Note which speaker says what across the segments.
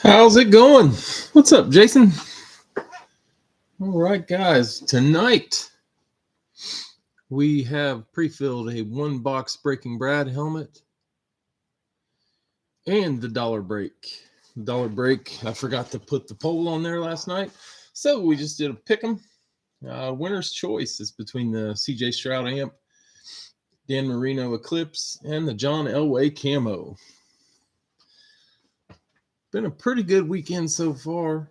Speaker 1: How's it going? What's up, Jason? All right, guys. Tonight we have pre-filled a one box Breaking Brad helmet and the dollar break. Dollar break, I forgot to put the poll on there last night. So we just did a pick 'em. Winner's choice is between the CJ Stroud amp, Dan Marino Eclipse, and the John Elway camo. Been a pretty good weekend so far.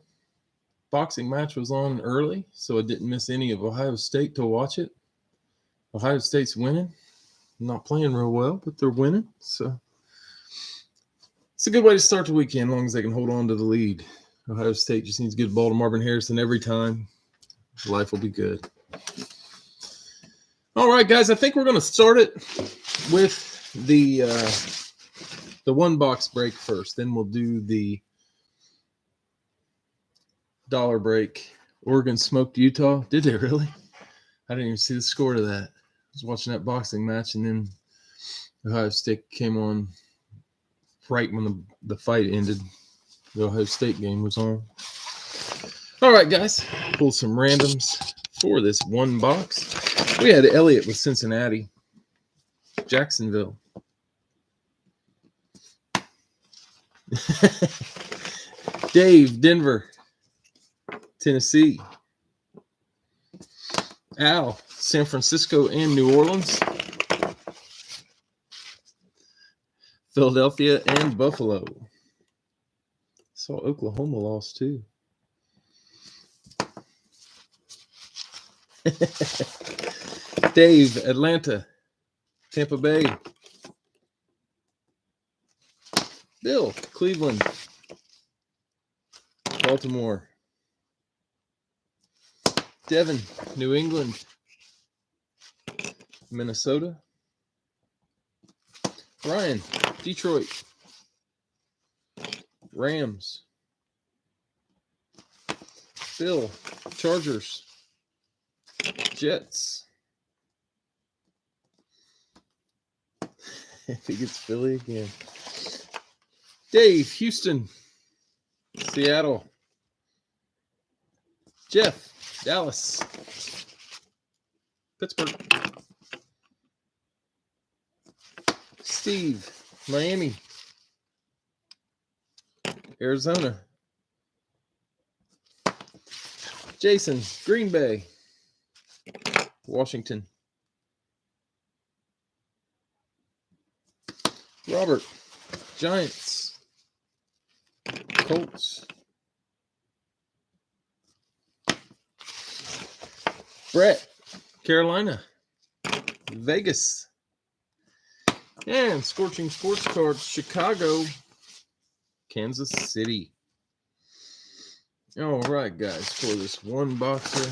Speaker 1: Boxing match was on early, so I didn't miss any of Ohio State to watch it. Ohio State's winning. Not playing real well, but they're winning. So it's a good way to start the weekend, as long as they can hold on to the lead. Ohio State just needs to get the ball to Marvin Harrison every time. Life will be good. All right, guys, I think we're going to start it with the one box break first. Then we'll do the dollar break. Oregon smoked Utah. Did they really? I didn't even see the score to that. I was watching that boxing match, and then Ohio State came on right when the fight ended. The Ohio State game was on. All right, guys. Pull some randoms for this one box. We had Elliott with Cincinnati. Jacksonville. Dave, Denver. Tennessee. Al, San Francisco and New Orleans. Philadelphia and Buffalo. Saw Oklahoma lost too. Dave, Atlanta, Tampa Bay. Bill, Cleveland, Baltimore. Devin, New England, Minnesota. Ryan, Detroit, Rams. Bill, Chargers, Jets. If he gets Philly again. Dave, Houston, Seattle. Jeff, Dallas, Pittsburgh. Steve, Miami, Arizona. Jason, Green Bay, Washington. Robert, Giants, Colts. Brett, Carolina, Vegas. And Scorching Sports Cards, Chicago, Kansas City. All right, guys, for this one boxer,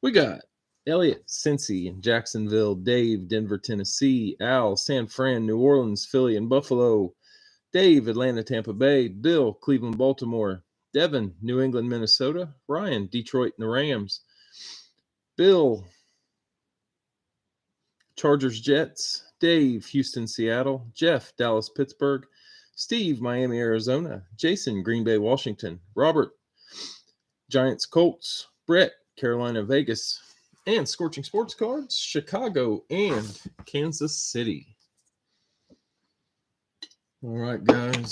Speaker 1: we got Elliott, Cincy, and Jacksonville. Dave, Denver, Tennessee. Al, San Fran, New Orleans, Philly, and Buffalo. Dave, Atlanta, Tampa Bay. Bill, Cleveland, Baltimore. Devin, New England, Minnesota. Ryan, Detroit, and the Rams. Bill, Chargers, Jets. Dave, Houston, Seattle. Jeff, Dallas, Pittsburgh. Steve, Miami, Arizona. Jason, Green Bay, Washington. Robert, Giants, Colts. Brett, Carolina, Vegas. And Scorching Sports Cards, Chicago and Kansas City. All right, guys.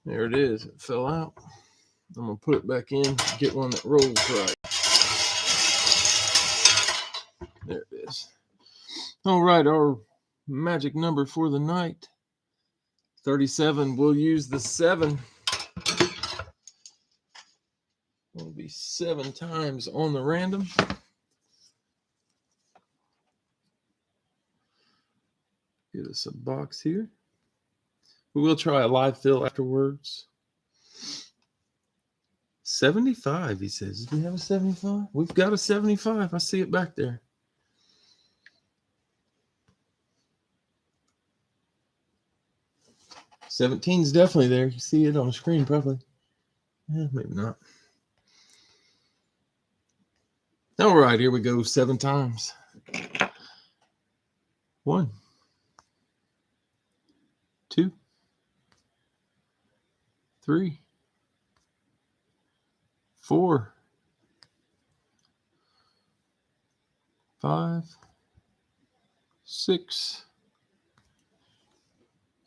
Speaker 1: There it is. It fell out. I'm going to put it back in, get one that rolls right. There it is. All right, our magic number for the night, 37. We'll use the 7. It'll be 7 times on the random. Give us a box here. We will try a live fill afterwards. 75, he says. Do we have a 75? We've got a 75. I see it back there. '17's definitely there. You see it on the screen, probably. Yeah, maybe not. All right, here we go. 7 times. 1, 3, 4, 5, 6.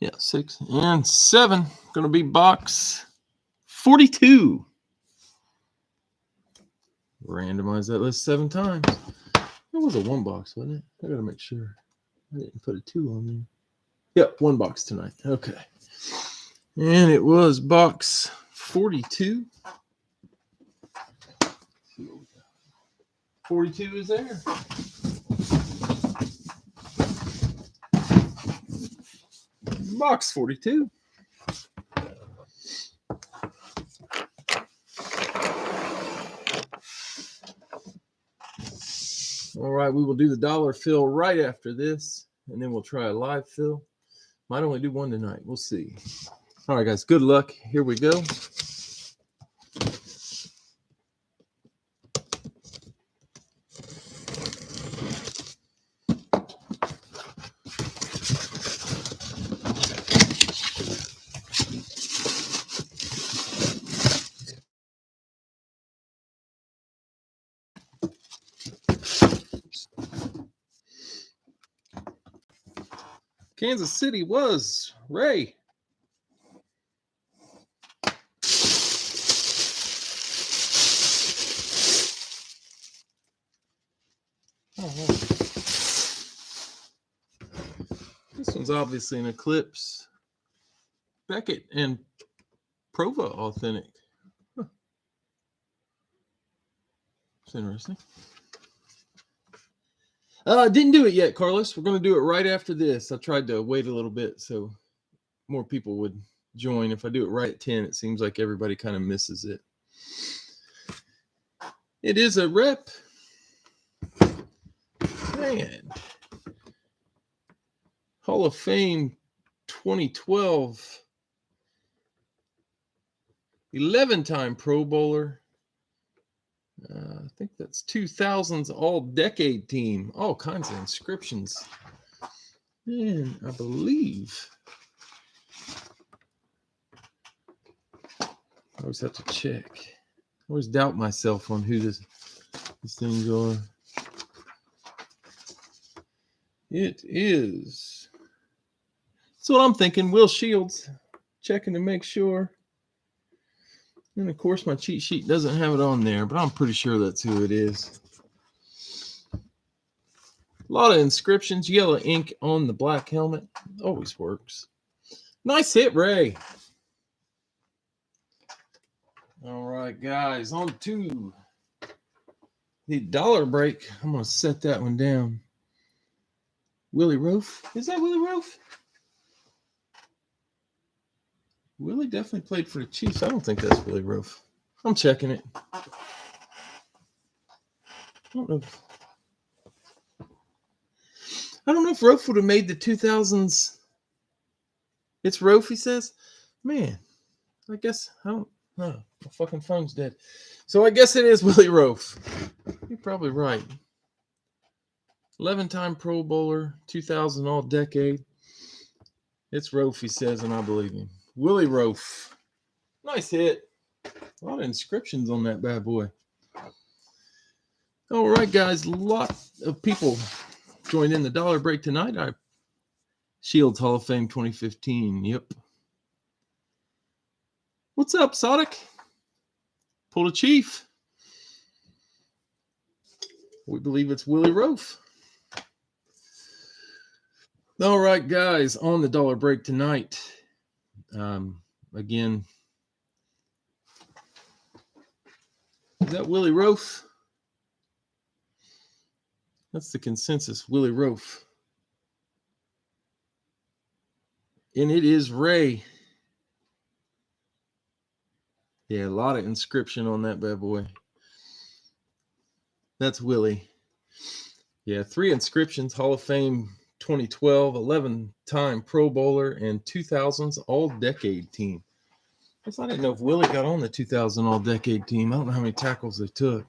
Speaker 1: Yeah, 6 and 7. Going to be box 42. Randomize that list 7 times. It was a 1 box, wasn't it? I got to make sure. I didn't put a 2 on there. Yep, 1 box tonight. Okay. And it was box 42. 42 is there. Box 42. All right, we will do the dollar fill right after this, and then we'll try a live fill. Might only do 1 tonight. We'll see. All right, guys, good luck. Here we go. Kansas City was Ray. This one's obviously an Eclipse. Beckett and Prova authentic. Huh. It's interesting. Didn't do it yet, Carlos. We're going to do it right after this. I tried to wait a little bit so more people would join. If I do it right at 10, it seems like everybody kind of misses it. It is a rep. Man. Hall of Fame 2012. 11-time Pro Bowler. I think that's 2000's all-decade team. All kinds of inscriptions. And I believe I always have to check. I always doubt myself on who these things are. It is. That's what I'm thinking. Will Shields. Checking to make sure. And of course, my cheat sheet doesn't have it on there, but I'm pretty sure that's who it is. A lot of inscriptions, yellow ink on the black helmet. Always works. Nice hit, Ray. All right, guys, on to the dollar break. I'm going to set that one down. Willie Roaf. Is that Willie Roaf? Willie definitely played for the Chiefs. I don't think that's Willie Roaf. I'm checking it. I don't know if Roaf would have made the 2000s. It's Roaf, he says. Man, I guess I don't know. My fucking phone's dead. So I guess it is Willie Roaf. You're probably right. 11-time Pro Bowler, 2000 all-decade. It's Roaf, he says, and I believe him. Willie Roaf. Nice hit. A lot of inscriptions on that bad boy. All right, guys. A lot of people joined in the dollar break tonight. Shields Hall of Fame 2015. Yep. What's up, Sodic? Pull a Chief. We believe it's Willie Roaf. All right, guys. On the dollar break tonight. Again, is that Willie Roaf? That's the consensus, Willie Roaf. And it is Ray. Yeah, a lot of inscription on that bad boy. That's Willie. Yeah, 3 inscriptions, Hall of Fame 2012, 11-time Pro Bowler, and 2000's all-decade team. I guess I didn't know if Willie got on the 2000 all-decade team. I don't know how many tackles they took.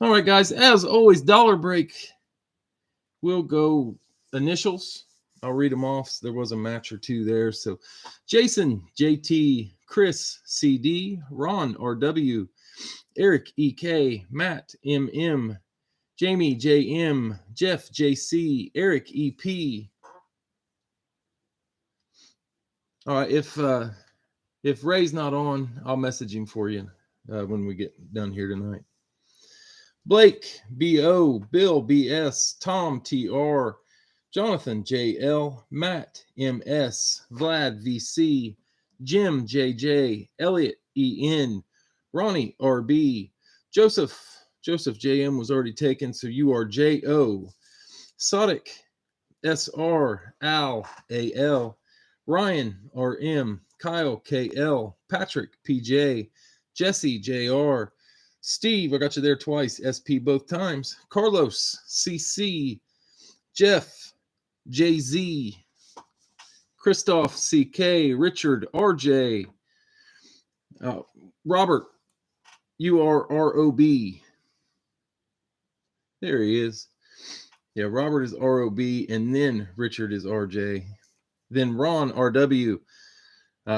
Speaker 1: All right, guys, as always, dollar break. We'll go initials. I'll read them off. There was a match or two there. So Jason, JT, Chris CD, Ron RW, Eric EK, Matt MM, Jamie JM, Jeff JC, Eric EP. All right, if Ray's not on, I'll message him for you when we get done here tonight. Blake BO, Bill BS, Tom TR, Jonathan JL, Matt MS, Vlad VC, Jim JJ, Elliot EN, Ronnie RB, Joseph JM was already taken, so you are JO, Sodic SR, Al AL, Ryan RM, Kyle KL, Patrick PJ, Jesse JR, Steve, I got you there twice, SP both times, Carlos CC, Jeff JZ, Christoph CK, Richard RJ, Robert URROB. There he is. Yeah, Robert is ROB, and then Richard is RJ. Then Ron RW,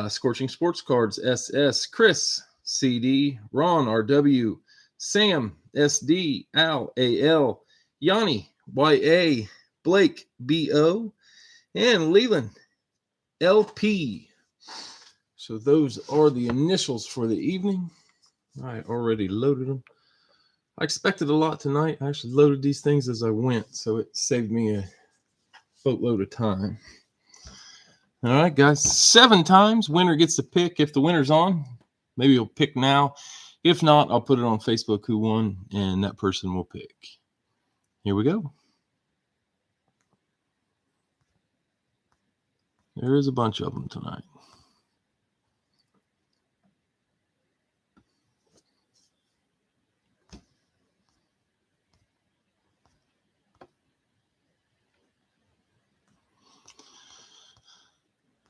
Speaker 1: Scorching Sports Cards SS, Chris CD, Ron RW, Sam SD, Al AL, Yanni YA, Blake BO, and Leland LP. So those are the initials for the evening. I already loaded them. I expected a lot tonight. I actually loaded these things as I went, so it saved me a boatload of time. All right, guys, 7 times. Winner gets to pick. If the winner's on, maybe he'll pick now. If not, I'll put it on Facebook who won, and that person will pick. Here we go. There is a bunch of them tonight.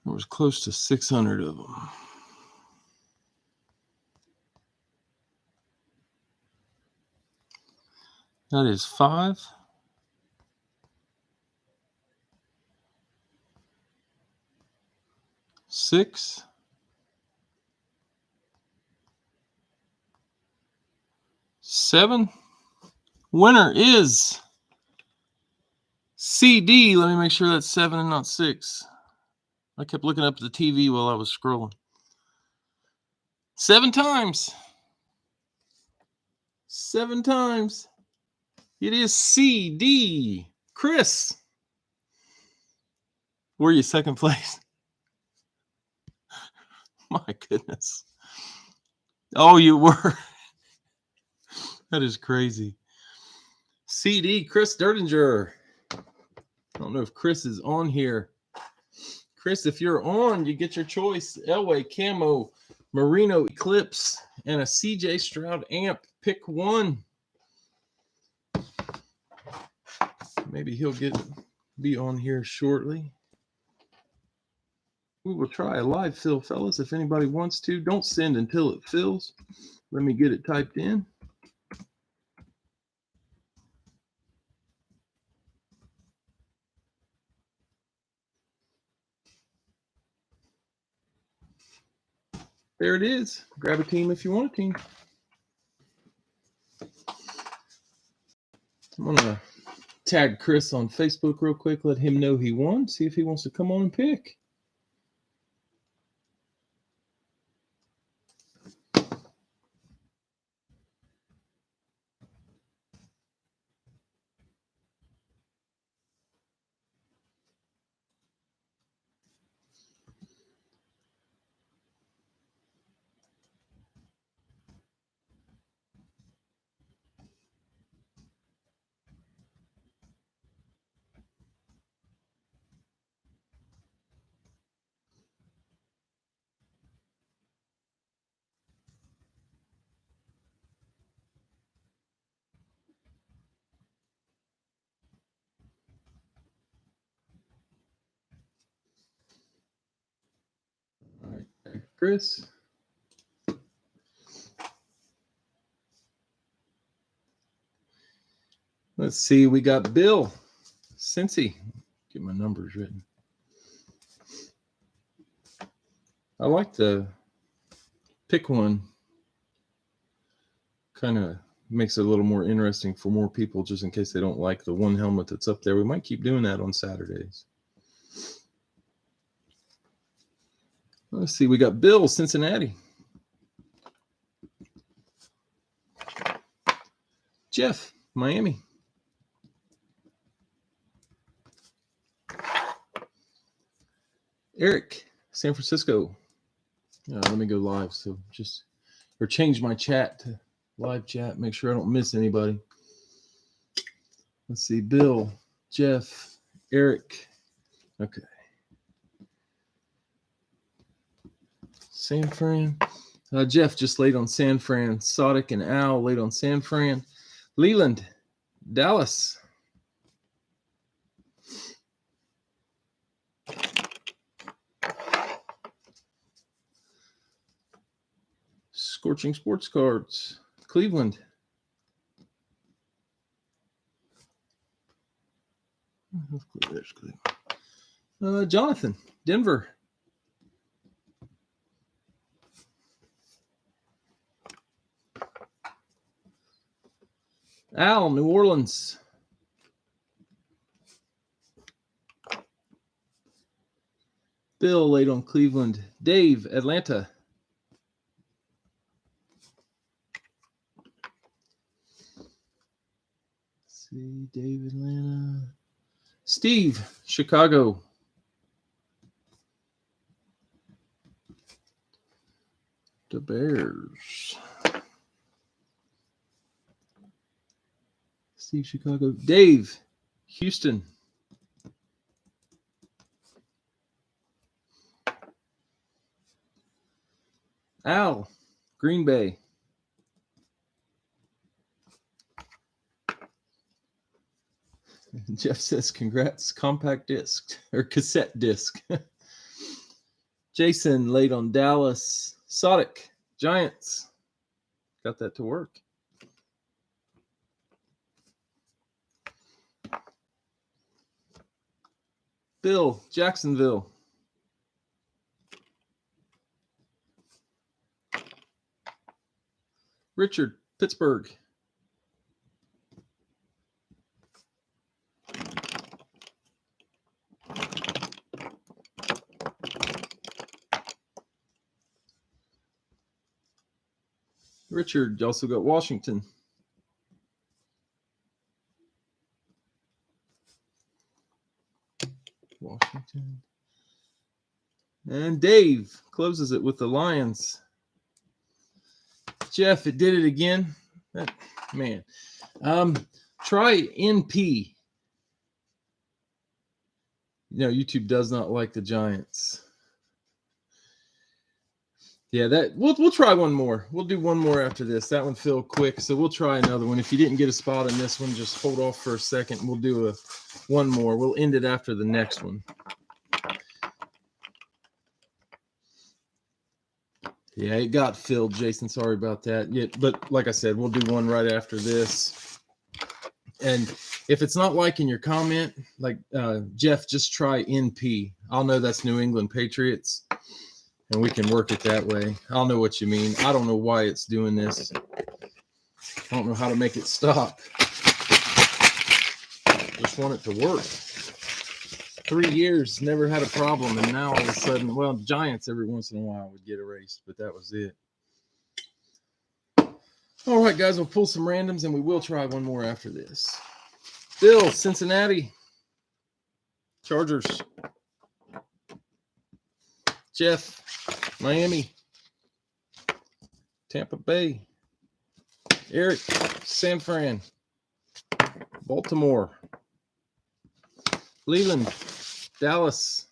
Speaker 1: There was close to 600 of them. That is 5. 6. 7. Winner is CD. Let me make sure that's 7 and not 6. I kept looking up at the TV while I was scrolling. 7 times. 7 times. It is CD. Chris. Were you second place? My goodness. Oh, you were. That is crazy. CD, Chris Derdinger. I don't know if Chris is on here. Chris, if you're on, you get your choice. Elway, Camo, Merino Eclipse, and a CJ Stroud amp. Pick one. Maybe he'll be on here shortly. We will try a live fill, fellas, if anybody wants to. Don't send until it fills. Let me get it typed in. There it is. Grab a team if you want a team. I'm going to tag Chris on Facebook real quick, let him know he won, see if he wants to come on and pick. All right, Chris. Let's see, we got Bill Cincy. Get my numbers written. I like the pick one. Kind of makes it a little more interesting for more people, just in case they don't like the one helmet that's up there. We might keep doing that on Saturdays. Let's see. We got Bill, Cincinnati. Jeff, Miami. Eric, San Francisco. Let me go live. So or change my chat to live chat. Make sure I don't miss anybody. Let's see. Bill, Jeff, Eric. Okay. San Fran. Jeff just laid on San Fran. Sodic and Al laid on San Fran. Leland, Dallas. Scorching Sports Cards, Cleveland. There's Cleveland. Jonathan, Denver. Al, New Orleans. Bill laid on Cleveland. Dave, Atlanta. Let's see, Dave, Atlanta. Steve, Chicago. The Bears. Steve, Chicago. Dave, Houston. Al, Green Bay. Jeff says, congrats, compact disc or cassette disc. Jason laid on Dallas. Sodic, Giants. Got that to work. Bill, Jacksonville. Richard, Pittsburgh. Richard also got Washington. Washington. And Dave closes it with the Lions. Jeff, it did it again. Man. Try NP. YouTube does not like the Giants. Yeah, we'll try one more. We'll do one more after this. That one filled quick, so we'll try another one. If you didn't get a spot in this one, just hold off for a second. We'll do one more. We'll end it after the next one. Yeah, it got filled, Jason. Sorry about that. Yeah, but like I said, we'll do one right after this. And if it's not liking your comment, like Jeff, just try NP. I'll know that's New England Patriots. And we can work it that way. I'll know what you mean. I don't know why it's doing this. I don't know how to make it stop. Just want it to work. 3 years, never had a problem. And now all of a sudden, well, Giants every once in a while would get erased, but that was it. All right, guys, we'll pull some randoms and we will try one more after this. Bill, Cincinnati. Chargers. Jeff, Miami. Tampa Bay. Eric, San Fran. Baltimore. Leland, Dallas.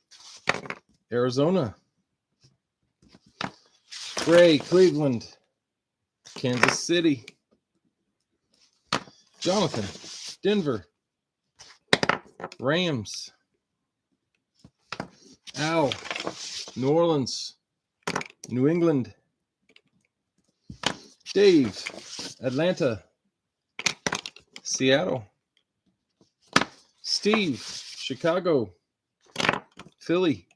Speaker 1: Arizona. Gray, Cleveland. Kansas City. Jonathan, Denver. Rams. Al, New Orleans. New England. Dave, Atlanta. Seattle. Steve, Chicago. Philly.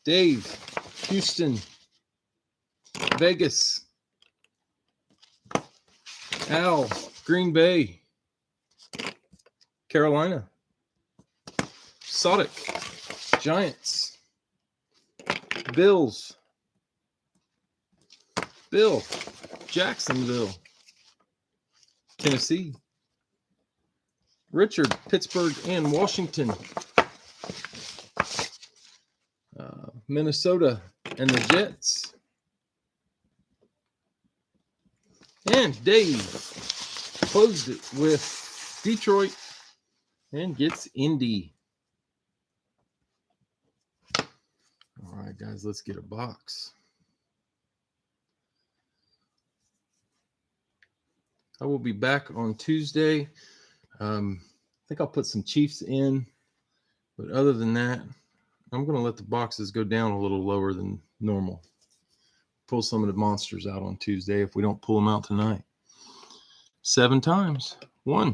Speaker 1: Dave, Houston. Vegas. Al, Green Bay. Carolina. Sodic, Giants. Bills. Bill, Jacksonville. Tennessee. Richard, Pittsburgh and Washington. Minnesota and the Jets. And Dave closed it with Detroit and gets Indy. All right, guys, let's get a box. I will be back on Tuesday. I think I'll put some Chiefs in, but other than that, I'm going to let the boxes go down a little lower than normal. Pull some of the monsters out on Tuesday if we don't pull them out tonight. 7 times. 1,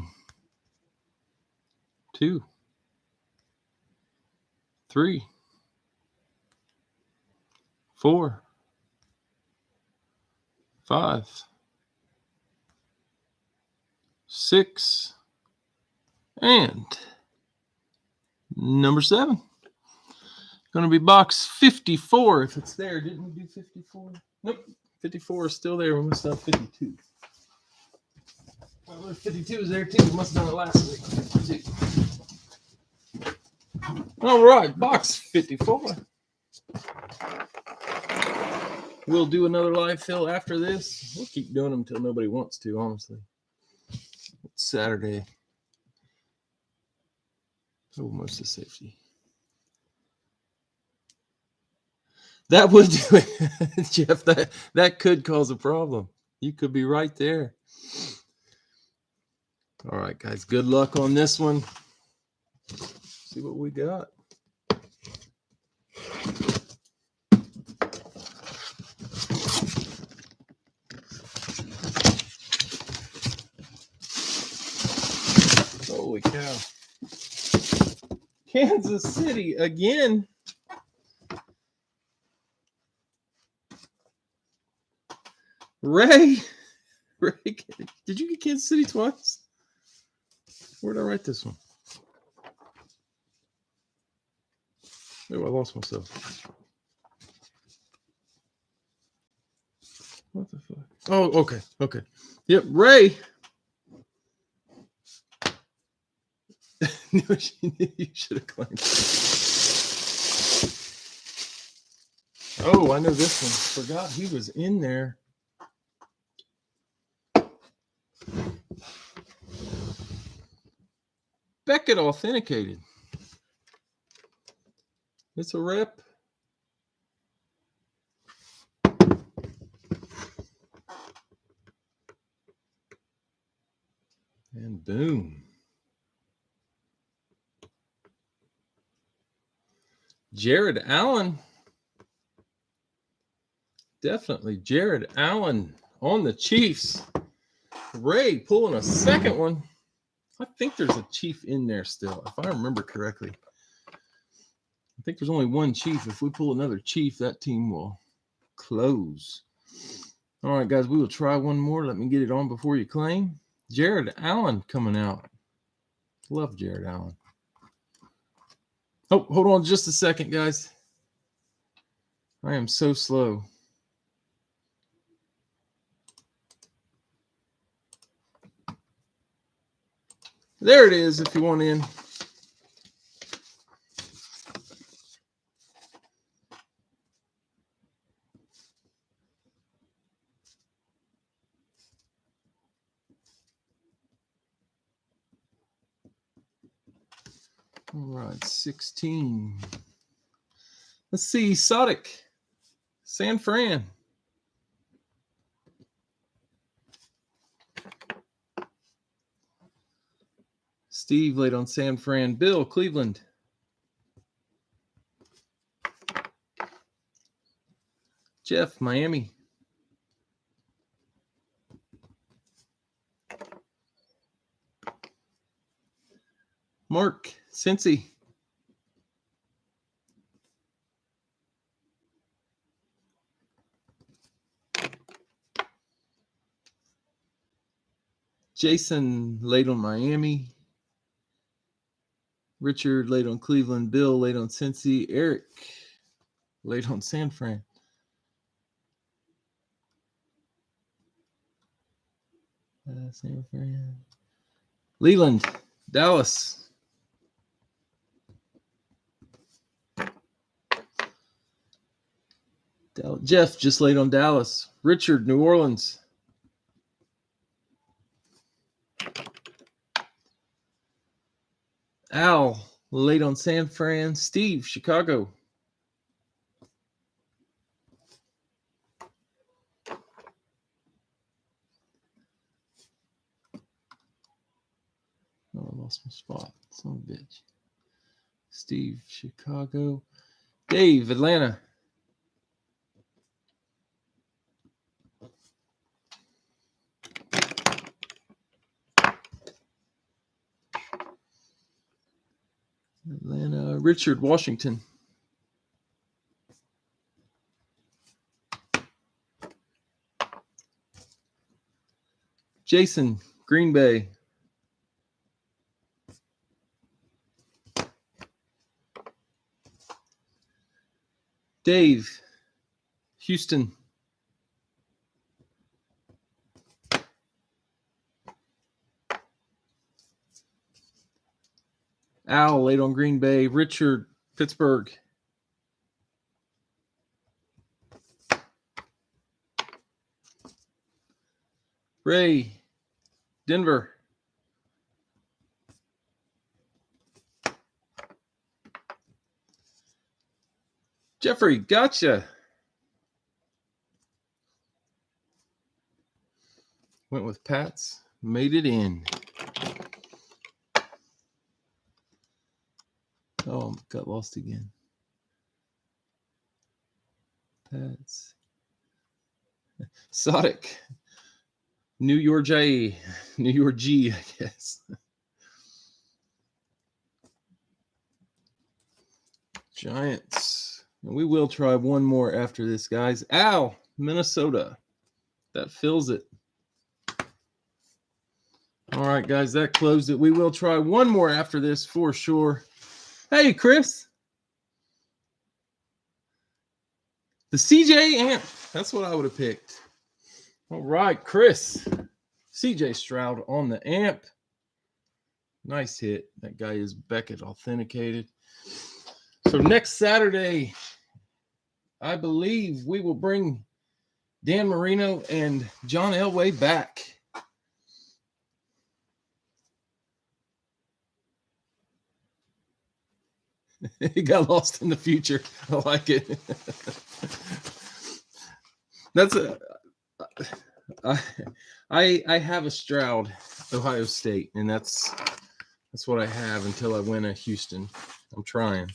Speaker 1: 2, 3, 4, 5, 6, and number 7. Going to be box 54 if it's there. Didn't we do 54? Nope. 54 is still there. We must have 52. Well, 52 is there too. We must have done it last week. 52. All right. Box 54. We'll do another live fill after this. We'll keep doing them until nobody wants to, honestly. It's Saturday. Almost a safety. That would do it, Jeff. That could cause a problem. You could be right there. All right, guys. Good luck on this one. See what we got. Holy cow. Kansas City again. Ray, did you get Kansas City twice? Where did I write this one? Oh, I lost myself. What the fuck? Oh, okay. Okay. Yep, Ray. You should have claimed. Oh, I know this one. Forgot he was in there. Beckett authenticated. It's a rep. And boom. Jared Allen. Definitely Jared Allen on the Chiefs. Ray pulling a second one. I think there's a Chief in there still, if I remember correctly. I think there's only one Chief. If we pull another Chief, that team will close. All right, guys, we will try one more. Let me get it on before you claim. Jared Allen coming out. Love Jared Allen. Oh, hold on just a second, guys. I am so slow. There it is if you want in. All right, 16. Let's see, Sodic, San Fran. Steve laid on San Fran. Bill, Cleveland. Jeff, Miami. Mark, Cincy. Jason laid on Miami. Richard laid on Cleveland. Bill laid on Cincy. Eric laid on San Fran. San Fran. Leland, Dallas. Jeff just laid on Dallas. Richard, New Orleans. Al laid on San Fran. Steve, Chicago. Oh, I lost my spot. Son of a bitch. Steve, Chicago. Dave, Atlanta. Atlanta. Richard, Washington. Jason, Green Bay. Dave, Houston. Al laid on Green Bay. Richard, Pittsburgh. Ray, Denver. Jeffrey, gotcha. Went with Pats. Made it in. Oh, got lost again. Pats. Sodic. New York G, I guess. Giants. And we will try one more after this, guys. Al, Minnesota. That fills it. All right, guys, that closed it. We will try one more after this for sure. Hey, Chris. The CJ Amp. That's what I would have picked. All right, Chris. CJ Stroud on the amp. Nice hit. That guy is Beckett authenticated. So next Saturday, I believe we will bring Dan Marino and John Elway back. He got lost in the future. I like it. That's I have a Stroud, Ohio State, and that's what I have until I win a Houston. I'm trying.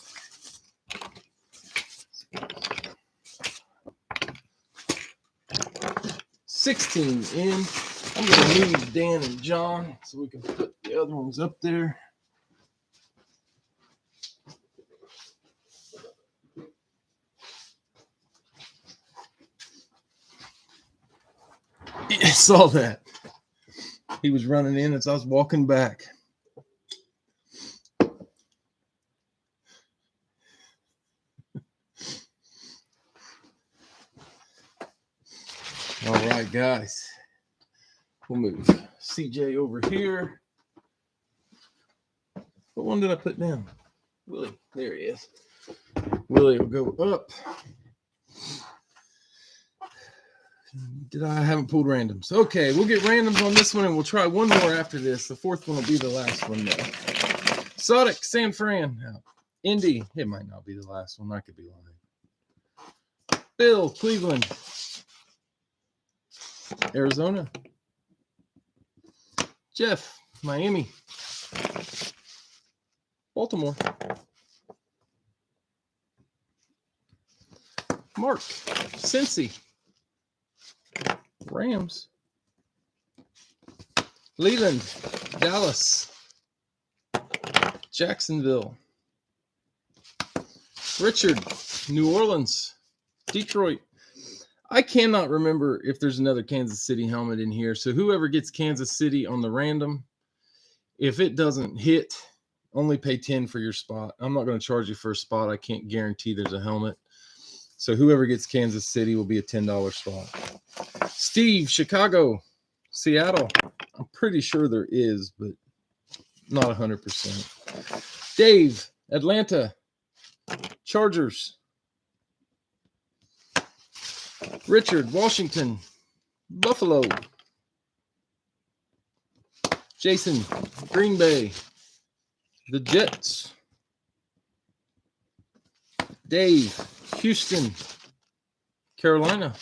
Speaker 1: $16 in. I'm gonna move Dan and John so we can put the other ones up there. I saw that. He was running in as I was walking back. All right, guys. We'll move CJ over here. What one did I put down? Willie. There he is. Willie will go up. I haven't pulled randoms. Okay, we'll get randoms on this one, and we'll try one more after this. The fourth one will be the last one, though. Sodic, San Fran. Indy. It might not be the last one. I could be lying. Bill, Cleveland. Arizona. Jeff, Miami. Baltimore. Mark, Cincy. Rams. Leland, Dallas. Jacksonville. Richard, New Orleans. Detroit. I cannot remember if there's another Kansas City helmet in here. So whoever gets Kansas City on the random, if it doesn't hit, only pay 10 for your spot. I'm not going to charge you for a spot. I can't guarantee there's a helmet. So whoever gets Kansas City will be a $10 spot. Steve, Chicago, Seattle. I'm pretty sure there is, but not 100%. Dave, Atlanta, Chargers. Richard, Washington, Buffalo. Jason, Green Bay, the Jets. Dave, Houston, Carolina.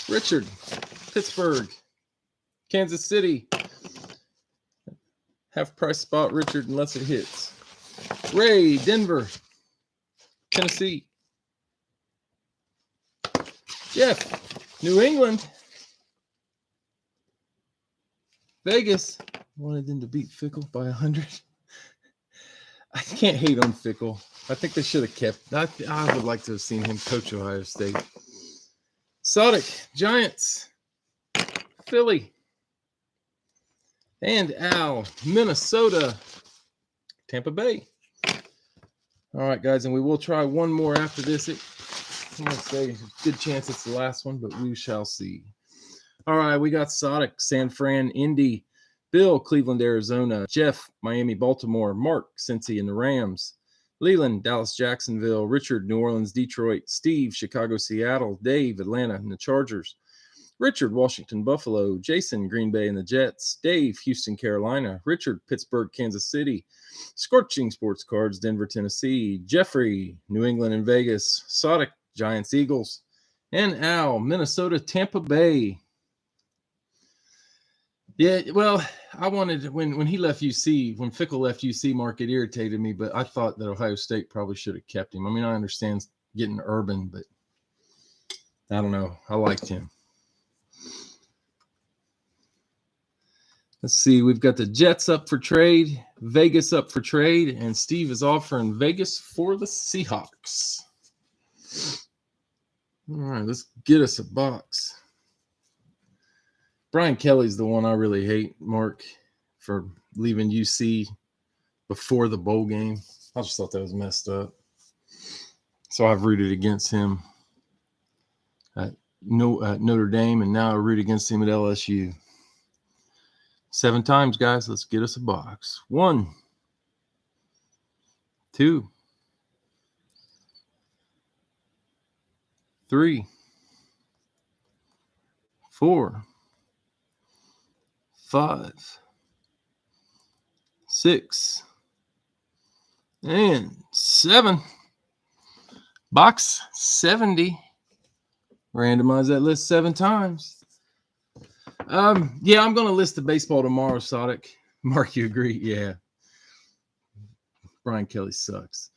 Speaker 1: Richard, Pittsburgh, Kansas City. Half price spot, Richard, unless it hits. Ray, Denver, Tennessee. Jeff, New England. Vegas. Wanted them to beat Fickle by 100. I can't hate on Fickle. I think they should have kept. I would like to have seen him coach Ohio State. Sodic, Giants, Philly, and Al, Minnesota, Tampa Bay. All right, guys, and we will try one more after this. I'm going to say good chance it's the last one, but we shall see. All right, we got Sodic, San Fran, Indy, Bill, Cleveland, Arizona, Jeff, Miami, Baltimore, Mark, Cincy, and the Rams, Leland, Dallas, Jacksonville, Richard, New Orleans, Detroit, Steve, Chicago, Seattle, Dave, Atlanta, and the Chargers, Richard, Washington, Buffalo, Jason, Green Bay, and the Jets, Dave, Houston, Carolina, Richard, Pittsburgh, Kansas City, Scorching Sports Cards, Denver, Tennessee, Jeffrey, New England, and Vegas, Sodic, Giants, Eagles, and Al, Minnesota, Tampa Bay. Yeah, well, I wanted when he left UC, when Fickle left UC, Mark, it irritated me, but I thought that Ohio State probably should have kept him. I mean, I understand getting Urban, but I don't know. I liked him. Let's see. We've got the Jets up for trade, Vegas up for trade, and Steve is offering Vegas for the Seahawks. All right, let's get us a box. Brian Kelly's the one I really hate, Mark, for leaving UC before the bowl game. I just thought that was messed up. So I've rooted against him at Notre Dame, and now I root against him at LSU. 7 times, guys. Let's get us a box. 1, 2, 3, 4, 5, 6, and 7. Box 70. Randomize that list 7 times. Yeah, I'm going to list the baseball tomorrow, Sodic. Mark, you agree? Yeah. Brian Kelly sucks.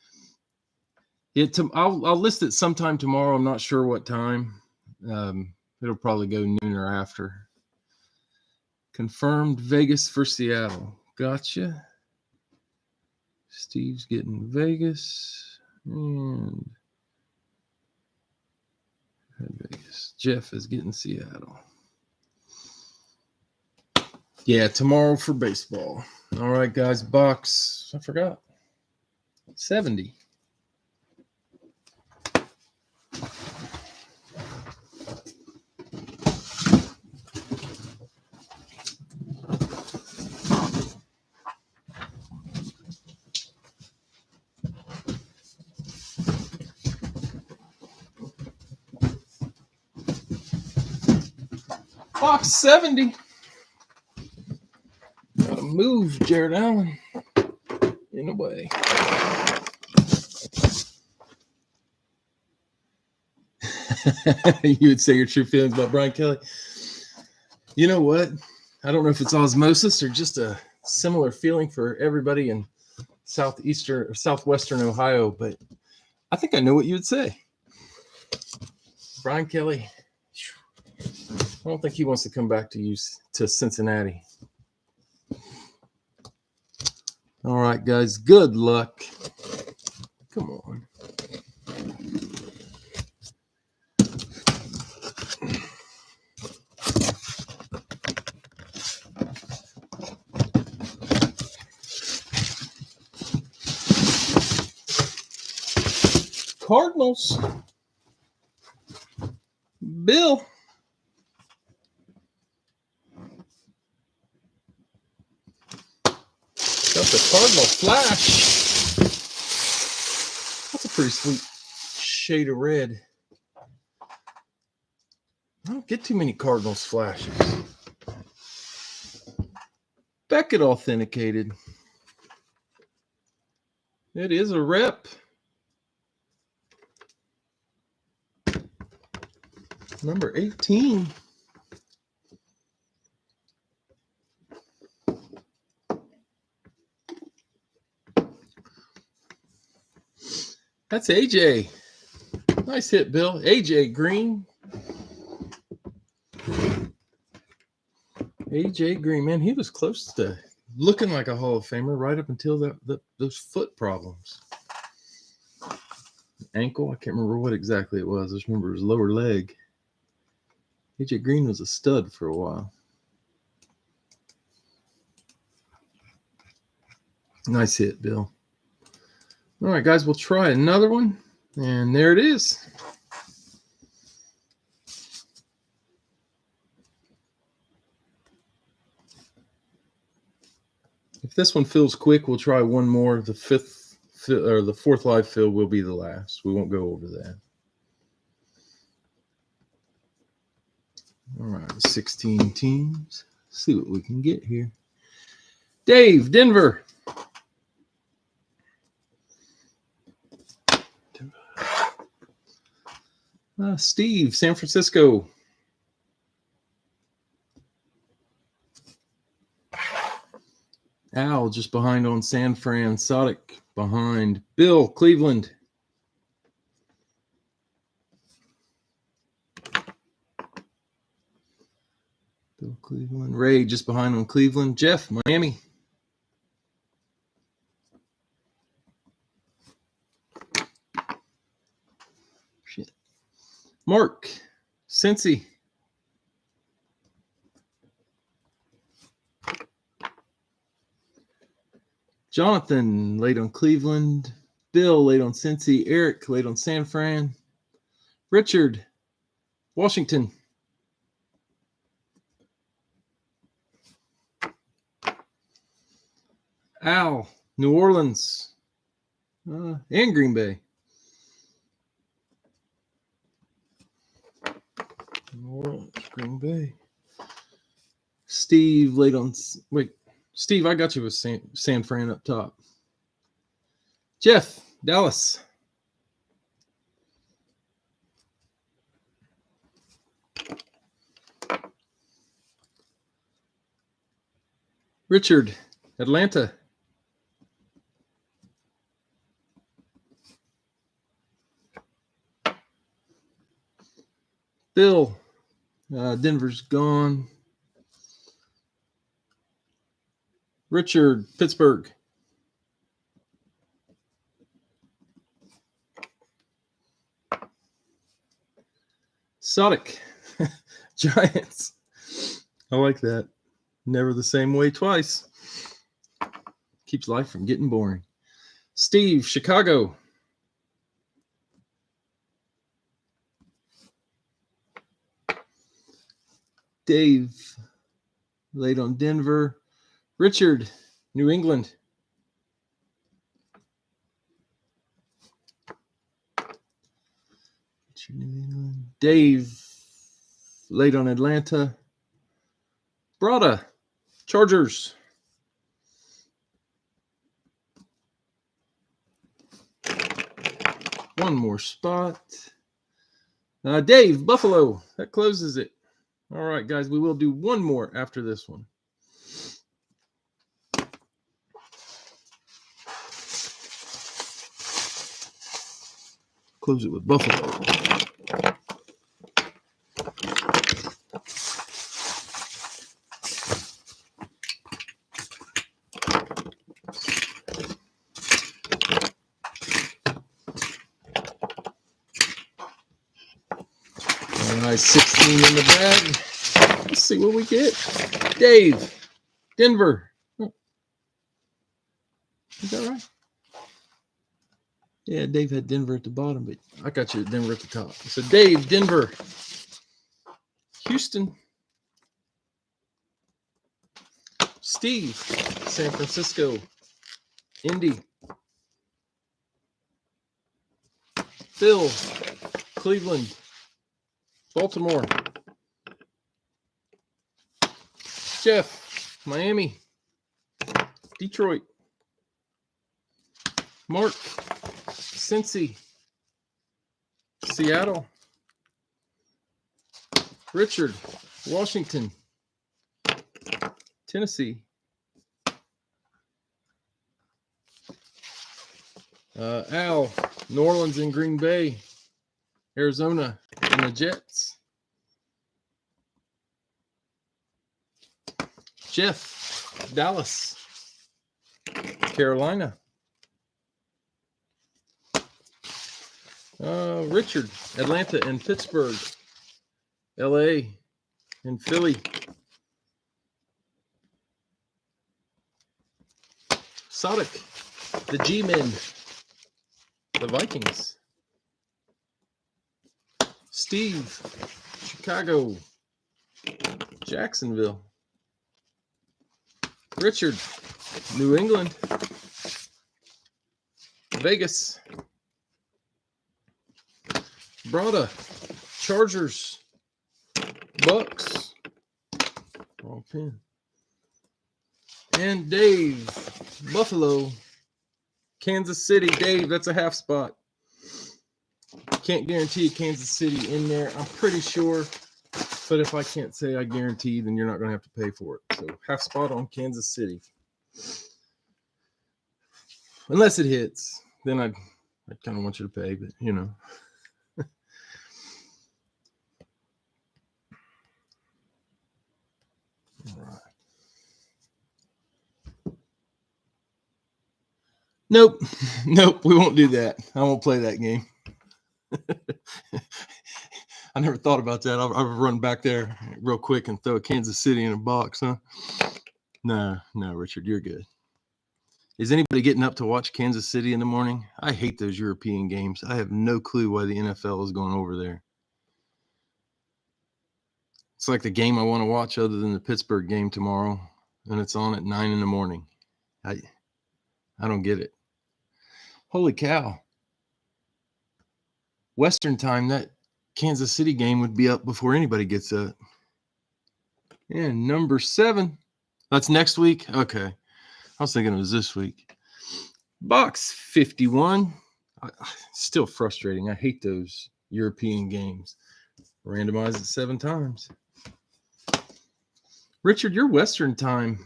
Speaker 1: I'll list it sometime tomorrow. I'm not sure what time. It'll probably go noon or after. Confirmed Vegas for Seattle. Gotcha. Steve's getting Vegas. And Vegas. Jeff is getting Seattle. Yeah, tomorrow for baseball. All right, guys. Box. I forgot. 70. Box 70. Gotta move Jared Allen in a way. You would say your true feelings about Brian Kelly. You know what? I don't know if it's osmosis or just a similar feeling for everybody in southeastern or southwestern Ohio, but I think I know what you would say. Brian Kelly, I don't think he wants to come back to Cincinnati. All right, guys. Good luck. Come on. Cardinals. Bill. Got the Cardinal Flash. That's a pretty sweet shade of red. I don't get too many Cardinals flashes. Beckett authenticated. It is a rep. Number 18. That's AJ. Nice hit, Bill. AJ Green. AJ Green, man, he was close to looking like a Hall of Famer right up until those foot problems. Ankle, I can't remember what exactly it was. I just remember his lower leg. AJ Green was a stud for a while. Nice hit, Bill. All right, guys, we'll try another one. And there it is. If this one fills quick, we'll try one more. The fourth live fill will be the last. We won't go over that. All right, 16 teams. Let's see what we can get here. Dave, Denver. Steve, San Francisco. Al just behind on San Fran. Sodic behind. Bill, Cleveland. Bill, Cleveland. Ray just behind on Cleveland. Jeff, Miami. Shit. Mark, Cincy. Jonathan laid on Cleveland. Bill laid on Cincy. Eric laid on San Fran. Richard, Washington. Al, New Orleans. And Green Bay. New Orleans, Green Bay. Steve laid on... Wait. Steve, I got you with San Fran up top. Jeff, Dallas. Richard, Atlanta. Bill, Denver's gone. Richard, Pittsburgh. Sodic, Giants. I like that. Never the same way twice. Keeps life from getting boring. Steve, Chicago. Dave, laid on Denver. Richard, New England. Dave, laid on Atlanta. Brada, Chargers. One more spot. Dave, Buffalo. That closes it. All right, guys, we will do one more after this one. Close it with Buffalo. All right, 16 in the bag. Let's see what we get. Dave, Denver. Oh. Is that right? Yeah, Dave had Denver at the bottom, but I got you at Denver at the top. So Dave, Denver, Houston, Steve, San Francisco, Indy, Phil, Cleveland, Baltimore, Jeff, Miami, Detroit, Mark, Cincy, Seattle, Richard, Washington, Tennessee, Al, New Orleans and Green Bay, Arizona, and the Jets. Jeff, Dallas, Carolina. Richard, Atlanta and Pittsburgh, LA and Philly. Sadik, the G-Men, the Vikings. Steve, Chicago, Jacksonville. Richard, New England, Vegas. Brada, Chargers, Bucks. Wrong pin. And Dave, Buffalo, Kansas City. Dave, that's a half spot. Can't guarantee Kansas City in there. I'm pretty sure. But if I can't say I guarantee, then you're not going to have to pay for it. So half spot on Kansas City. Unless it hits, then I kind of want you to pay, but you know. All right. Nope, we won't do that. I won't play that game. I never thought about that. I'll run back there real quick and throw a Kansas City in a box, huh? No, Richard, you're good. Is anybody getting up to watch Kansas City in the morning? I hate those European games. I have no clue why the NFL is going over there. It's like the game I want to watch other than the Pittsburgh game tomorrow, and it's on at 9 in the morning. I don't get it. Holy cow. Western time, that Kansas City game would be up before anybody gets up. And number 7. That's next week? Okay. I was thinking it was this week. Box 51. Still frustrating. I hate those European games. Randomized it 7 times. Richard, your Western time.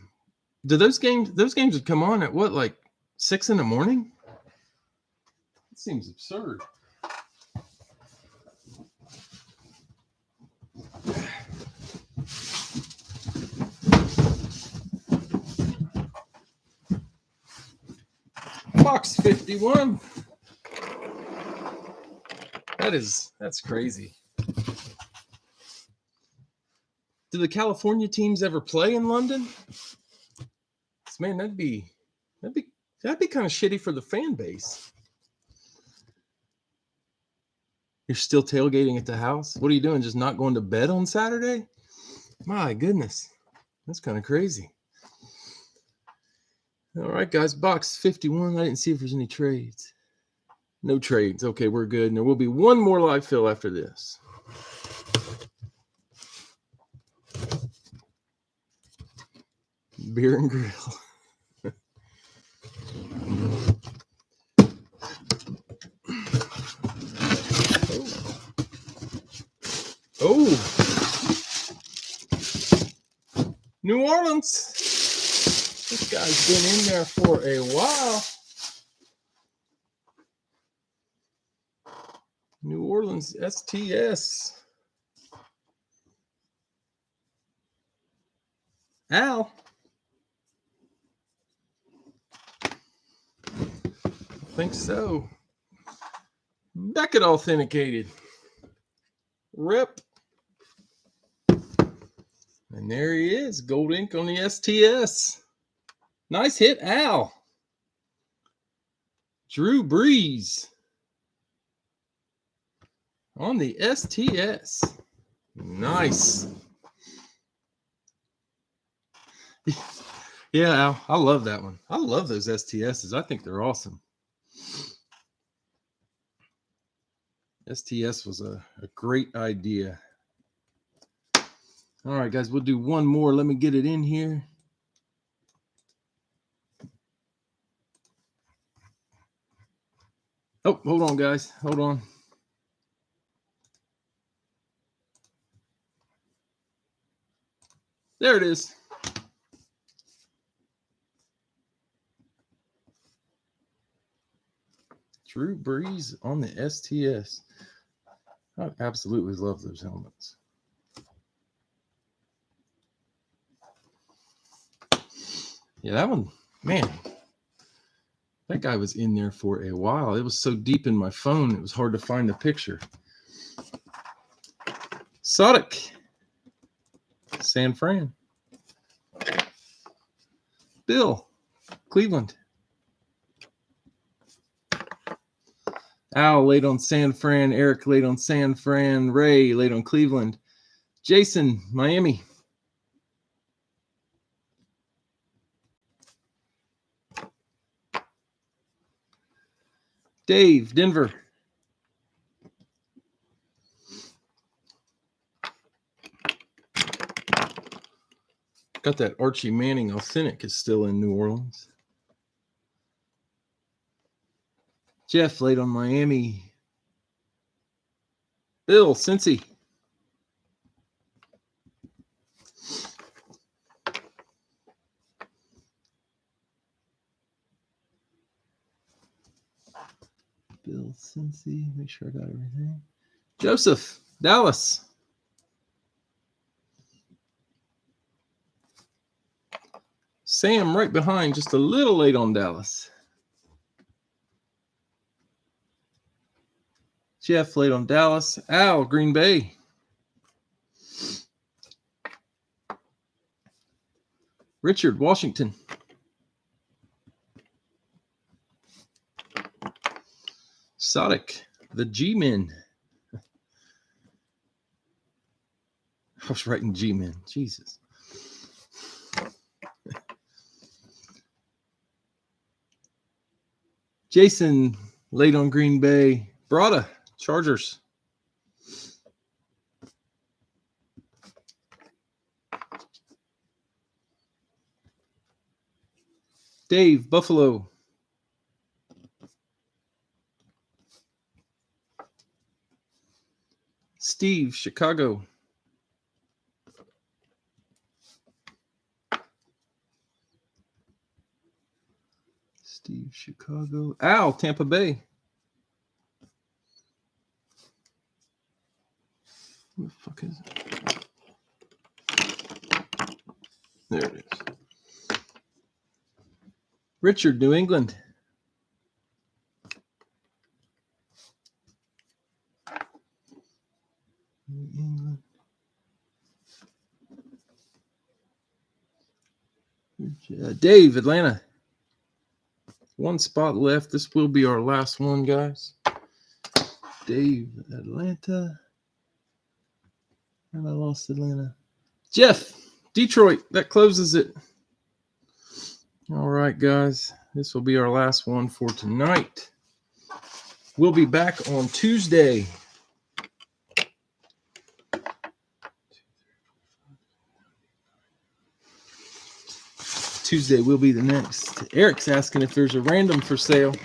Speaker 1: Do those games would come on at what, like 6 in the morning? It seems absurd. Box 51. That's crazy. Do the California teams ever play in London? Man, that'd be kind of shitty for the fan base. You're still tailgating at the house? What are you doing? Just not going to bed on Saturday? My goodness. That's kind of crazy. All right, guys. Box 51. I didn't see if there's any trades. No trades. Okay, we're good. And there will be one more live fill after this. Beer and Grill. Oh, New Orleans. This guy's been in there for a while. New Orleans STS. Al. I think so. Beckett authenticated. Rip. And there he is. Gold ink on the STS. Nice hit, Al. Drew Brees. on the STS. Nice. Yeah, Al, I love that one. I love those STSs. I think they're awesome. STS was a great idea. All right, guys, we'll do one more. Let me get it in here. Oh, hold on, guys. Hold on. There it is. Drew Brees on the STS. I absolutely love those helmets. Yeah, that one, man, that guy was in there for a while. It was so deep in my phone, it was hard to find the picture. Sodic, San Fran. Bill, Cleveland. Al laid on San Fran. Eric laid on San Fran. Ray laid on Cleveland. Jason, Miami. Dave, Denver. Got that Archie Manning Authentic is still in New Orleans. Jeff laid on Miami. Bill, Cincy. Bill, Cincy. Make sure I got everything. Joseph, Dallas. Sam right behind, just a little late on Dallas. Jeff laid on Dallas. Al, Green Bay. Richard, Washington. Sodic, the G-Men. I was writing G-Men. Jesus. Jason laid on Green Bay. Brada, Chargers. Dave, Buffalo. Steve, Chicago. Steve, Chicago. Al, Tampa Bay. What the fuck is it? There it is. Richard, New England. New England. Dave, Atlanta. One spot left. This will be our last one, guys. Dave, Atlanta. And I lost Atlanta. Jeff, Detroit. That closes it. All right, guys. This will be our last one for tonight. We'll be back on Tuesday. Tuesday will be the next. Eric's asking if there's a random for sale.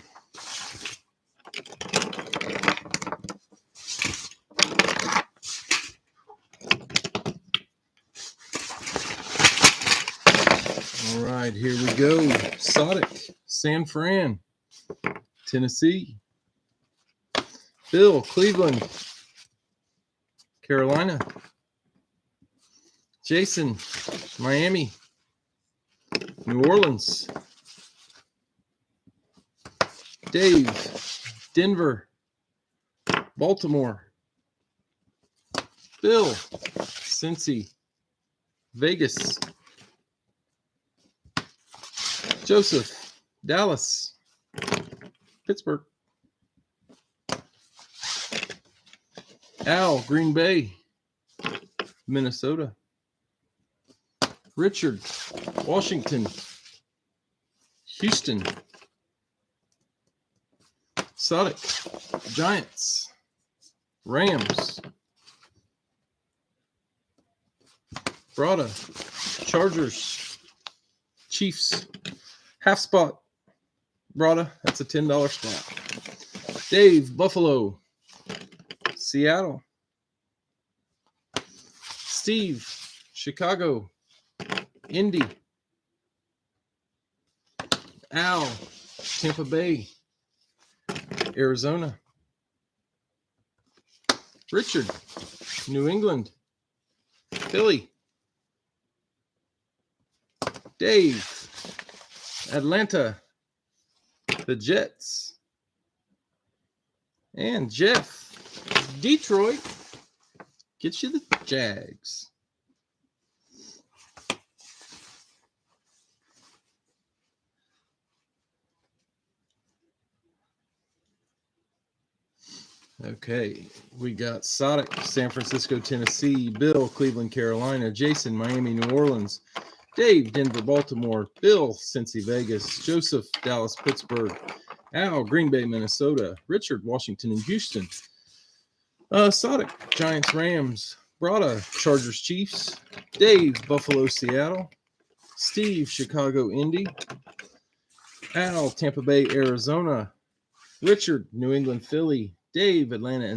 Speaker 1: All right, here we go. Sodic, San Fran, Tennessee. Bill, Cleveland, Carolina. Jason, Miami. New Orleans. Dave, Denver. Baltimore. Bill, Cincy. Vegas. Joseph, Dallas. Pittsburgh. Al, Green Bay, Minnesota. Richard, Washington, Houston. Sodic, Giants, Rams. Brada, Chargers, Chiefs. Half spot. Brada, that's a $10 spot. Dave, Buffalo, Seattle. Steve, Chicago, Indy. Al, Tampa Bay, Arizona. Richard, New England, Philly. Dave, Atlanta, the Jets. And Jeff, Detroit, gets you the Jags. Okay, we got Sodic, San Francisco, Tennessee. Bill, Cleveland, Carolina. Jason, Miami, New Orleans. Dave, Denver, Baltimore. Bill, Cincy, Vegas. Joseph, Dallas, Pittsburgh. Al, Green Bay, Minnesota. Richard, Washington, and Houston. Sodic, Giants, Rams. Brada, Chargers, Chiefs. Dave, Buffalo, Seattle. Steve, Chicago, Indy. Al, Tampa Bay, Arizona. Richard, New England, Philly. Dave, Atlanta, and the